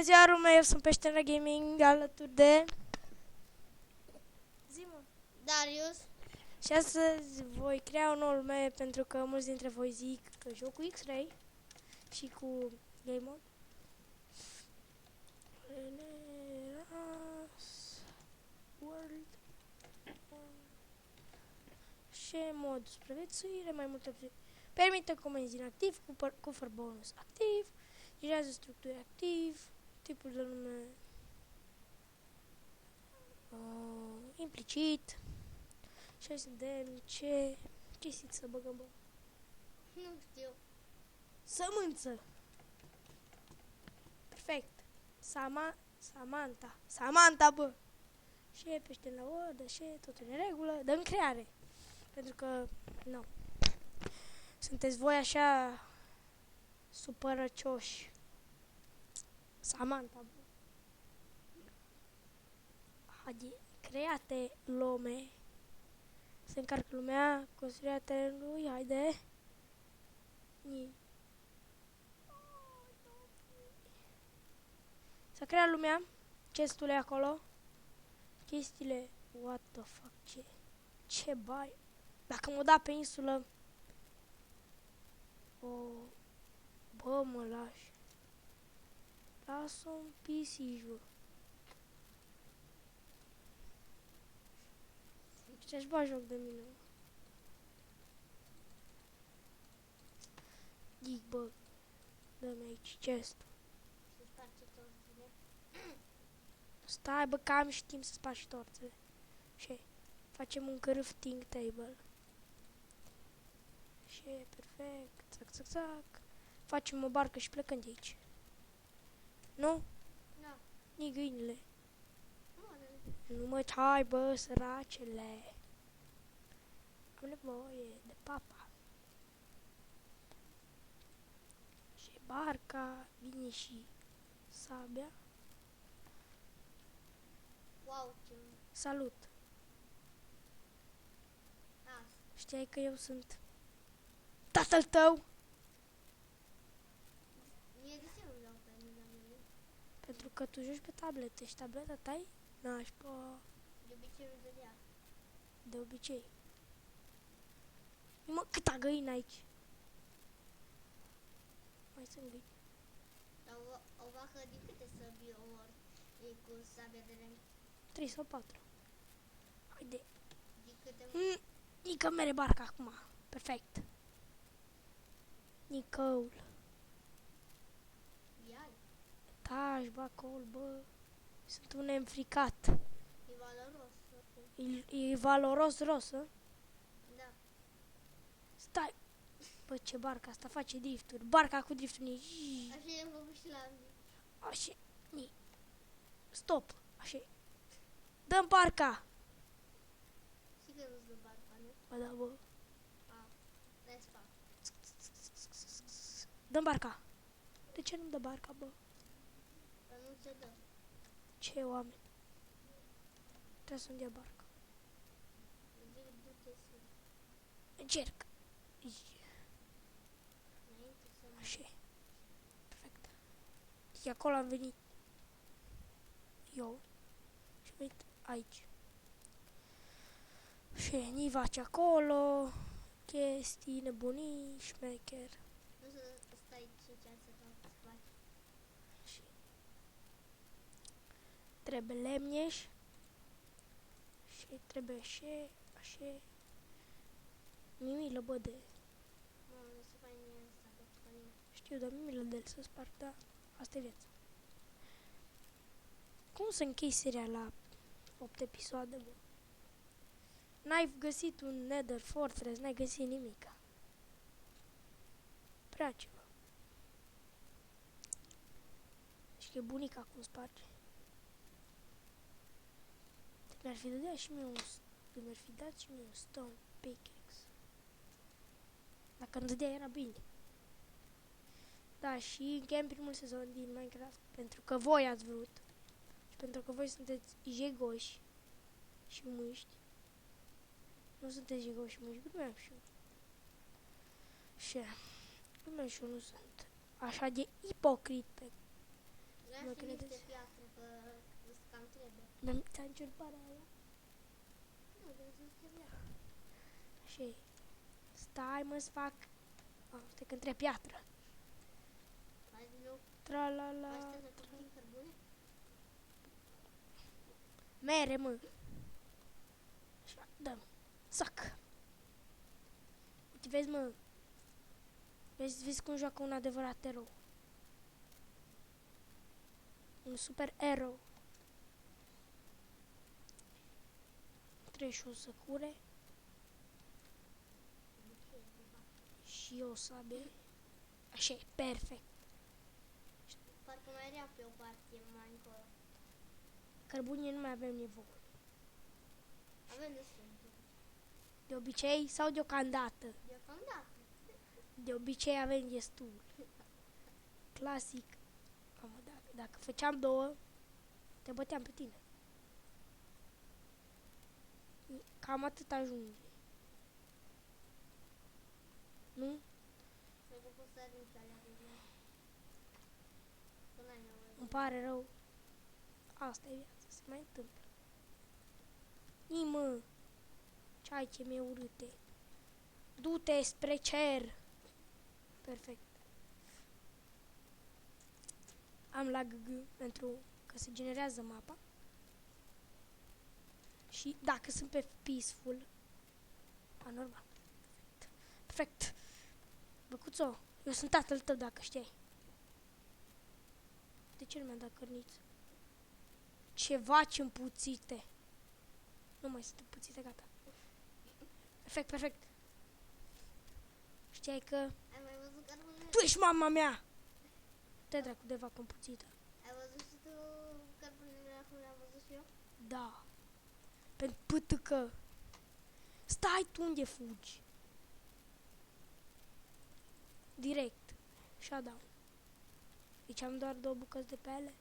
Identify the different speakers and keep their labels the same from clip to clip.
Speaker 1: Bună ziua, lume, eu sunt Peștera Gaming, alături de... Zi-mă.
Speaker 2: Darius.
Speaker 1: Și astăzi voi crea un nou lume pentru că mulți dintre voi zic că joc cu X-Ray și cu Game Mode. World. Și mod supraviețuire, mai multe opțiuni. Permite comenzi inactiv, cufăr bonus activ, generează structuri activ, tipul de nume implicit. Și hai să vedem ce chestii să băgăm, bă.
Speaker 2: Nu știu.
Speaker 1: Sămânță. Perfect. Samantha, bă. Și pește la ordă, și totul în regulă. Dăm creare. Pentru că, nu. Sunteți voi așa supărăcioși. Samantha, bă. Haide, create lume. Se încarcă lumea, construirea terenului, haide. S-a creat lumea, chestule acolo, chestiile, what the fuck, ce bai. Dacă mă da pe insulă, bă, mă lași. Lasă-mi pisici, bă. Ce-aș bea joc de mine, bă. Zic, bă, dă-mi aici chest-ul.
Speaker 2: Se sparge torțile.
Speaker 1: Stai, bă, că am și timp să spargi torțele. Și facem un crafting table. Și perfect, zac. Facem o barcă și plecăm de aici. Nu?
Speaker 2: Nu.
Speaker 1: Nici găinile.
Speaker 2: Nu.
Speaker 1: Nu mă tai, bă, săracele. Am nevoie de papa. Și barca, vine și sabia.
Speaker 2: Wow, ce...
Speaker 1: Salut.
Speaker 2: Asta.
Speaker 1: Știai că eu sunt tatăl tău?
Speaker 2: Mie de ce nu dau pe mine?
Speaker 1: Pentru că tu joci pe tabletă și tableta ta-i nașpa.
Speaker 2: De obicei nu dădea.
Speaker 1: De obicei. Mă, câta găină aici. Mai sunt găini.
Speaker 2: Dar o vacă din câte săbii ori e cu sabia de lemn?
Speaker 1: 3 sau 4. Haide.
Speaker 2: Din câte...
Speaker 1: Nică mere barca acum. Perfect. Nicoul.
Speaker 2: Iai.
Speaker 1: Taci, bă, acolo, bă. Sunt un înfricat.
Speaker 2: E valoros.
Speaker 1: E valoros ros, a?
Speaker 2: Da.
Speaker 1: Stai. Bă, ce barca asta face drifturi. Barca cu drifturi.
Speaker 2: Așa i-am făcut și la mine.
Speaker 1: Așa. Stop. Așa. Dă-mi barca.
Speaker 2: Și că nu-ți dă barca, nu?
Speaker 1: Bă, da, bă.
Speaker 2: A. Let's fac.
Speaker 1: Dă-mi barca. De ce nu-mi dă barca, bă?
Speaker 2: Că nu ți-o dă.
Speaker 1: Ce oameni. Trebuie să-mi dea barca.
Speaker 2: Zic, du-te sus.
Speaker 1: Încerc.
Speaker 2: Înainte să mă...
Speaker 1: Așa. Perfect. Și acolo am venit. Eu. Și am venit aici. Și nivaci acolo. Chestii, nebunii, șmecher.
Speaker 2: Nu să stai 5 ani să faci.
Speaker 1: Și trebuie lemneș. Și trebuie așa. Mimilă, bă, de...
Speaker 2: Mamă, nu se faci mie asta de pălin.
Speaker 1: Știu, dar mimilă de el să sparg, da. Asta e viața. Cum să închei seria la 8 episoade, bă? N-ai găsit un Nether Fortress, n-ai găsit nimica. Prea ceva. Și că bunica cum sparge. Mi-ar fi dat și mie un stone pickaxe. Dacă îmi dădea era bine. Da, și încheiem primul sezon din Minecraft pentru că voi ați vrut. Și pentru că voi sunteți jegoși și muști. Nu sunteți jegoși și muști, glumeam și eu. Și glumeam și eu nu sunt așa de ipocrit pe mă
Speaker 2: și niște
Speaker 1: credeți?
Speaker 2: piatră, că îți cam trebuie.
Speaker 1: Mi-am ți-am cerut para aia?
Speaker 2: Nu, dar îți trebuie.
Speaker 1: Așa e. Stai mă să fac... Stai că între piatră.
Speaker 2: Hai din nou.
Speaker 1: Tra-la-la.
Speaker 2: Asta să copim cărbune?
Speaker 1: Mere, mă. Așa, dăm. Sac. Uite, vezi, mă. Vezi cum joacă un adevărat erou. Un super erou. Trebuie și o săcure. Și o sabie. Așa e, perfect.
Speaker 2: Parcă mai era pe o parte mai încolo.
Speaker 1: Cărbune nu mai avem nevoie.
Speaker 2: Avem destul.
Speaker 1: De obicei sau deocamdată.
Speaker 2: Deocamdată.
Speaker 1: De obicei avem destul. Clasic. Mamă, dacă făceam două, te băteam pe tine. Cam atât ajunge. Nu?
Speaker 2: Cred că poți să arunci alea de zi. Că n-ai nevoie.
Speaker 1: Îmi pare rău. Asta e viața, se mai întâmplă. Nimă! Ce ai ce mi-e urâte? Du-te spre cer! Perfect. Am la GG pentru că se generează mapa. Și dacă sunt pe peaceful, anormal. Perfect. Băcuțo, eu sunt tatăl tău dacă știai. De ce nu mi-a dat cărniță? Ce vaci împuțite. Nu mai sunt împuțite, gata. Perfect, perfect. Știai că
Speaker 2: Ai mai văzut cărbune?
Speaker 1: tu ești mama mea. Te dracu de vacă împuțită.
Speaker 2: Ai văzut și tu cărbunele acum le-am văzut și eu?
Speaker 1: Da. Pentru că stai tu unde fugi. Direct. Shutdown. Deci am doar 2 bucăți de pele.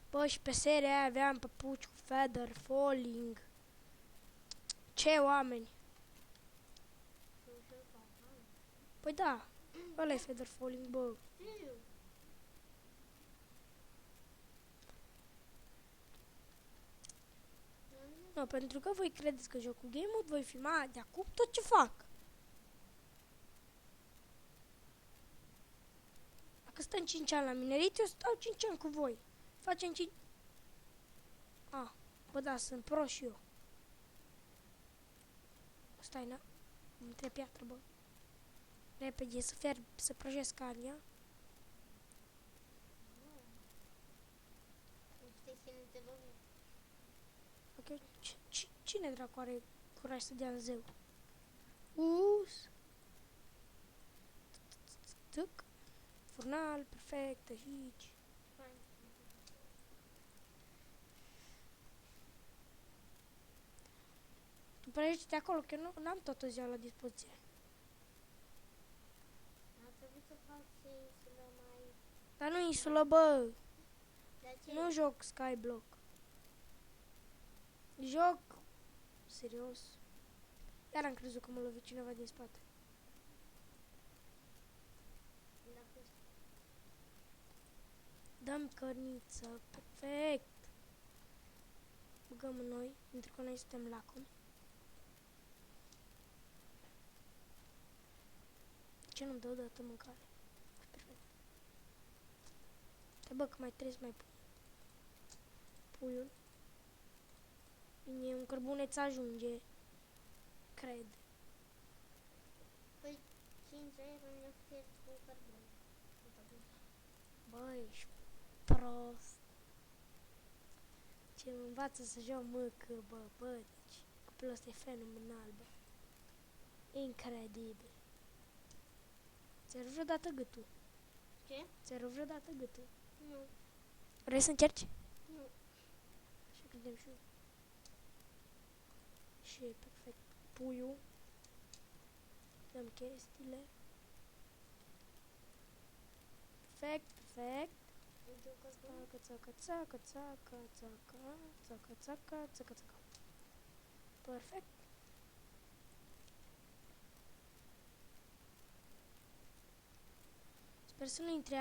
Speaker 1: Bă, și pe seria aia aveam păpuci cu feather falling. Ce oameni.
Speaker 2: Și ușor papa.
Speaker 1: Păi da, ăla e feather falling, bă.
Speaker 2: Știu.
Speaker 1: Nu, pentru că voi credeți că joc cu game mode, voi filma de acum tot ce fac. Dacă stăm 5 ani la minerit, eu stau 5 ani cu voi. Facem 5... Bă, da, sunt pro și eu. Stai, na. Între piatră, bă. Repede, să prăjesc carnea.
Speaker 2: Nu știi cine te lovi.
Speaker 1: Ok, cine dracu are curaj să dea în zeu? Us. Tuc. Furnal, perfect, aici.
Speaker 2: Fain.
Speaker 1: Tu prăjește acolo, că eu n-am toată ziua la dispoziție.
Speaker 2: Ar trebui să fac și insulă mai...
Speaker 1: Dar nu insulă, bă.
Speaker 2: De ce?
Speaker 1: Nu joc Skyblock. Joc... Serios. Iar am crezut că mă lovi cineva din spate.
Speaker 2: Dacă
Speaker 1: Dăm cărniță. Perfect. Băgăm în noi, pentru că noi suntem lacom. Ce nu-mi dă odată mâncare? Perfect. Te bă, că mai trebuie să mai pun puiul. Bine, un cărbuneț ajunge. Cred.
Speaker 2: Păi 5 euro ne pierd cu cărbune.
Speaker 1: Bă, ești prost. Ce mă învață să joc măcă, bă, deci copilul ăsta e fenomenal, bă. Incredibil. Ți-ai rupt vreodată gâtul?
Speaker 2: Ce?
Speaker 1: Ți-ai rupt vreodată gâtul?
Speaker 2: Nu.
Speaker 1: Vrei să încerci?
Speaker 2: Nu.
Speaker 1: Așa credem și eu. Și e perfect. Puiul. Dăm chestiile. Perfect, perfect.
Speaker 2: Uite o cărbune.
Speaker 1: Țacă, țacă, țacă, țacă, țacă, țacă, țacă, țacă, țacă. Perfect. Sper să nu intre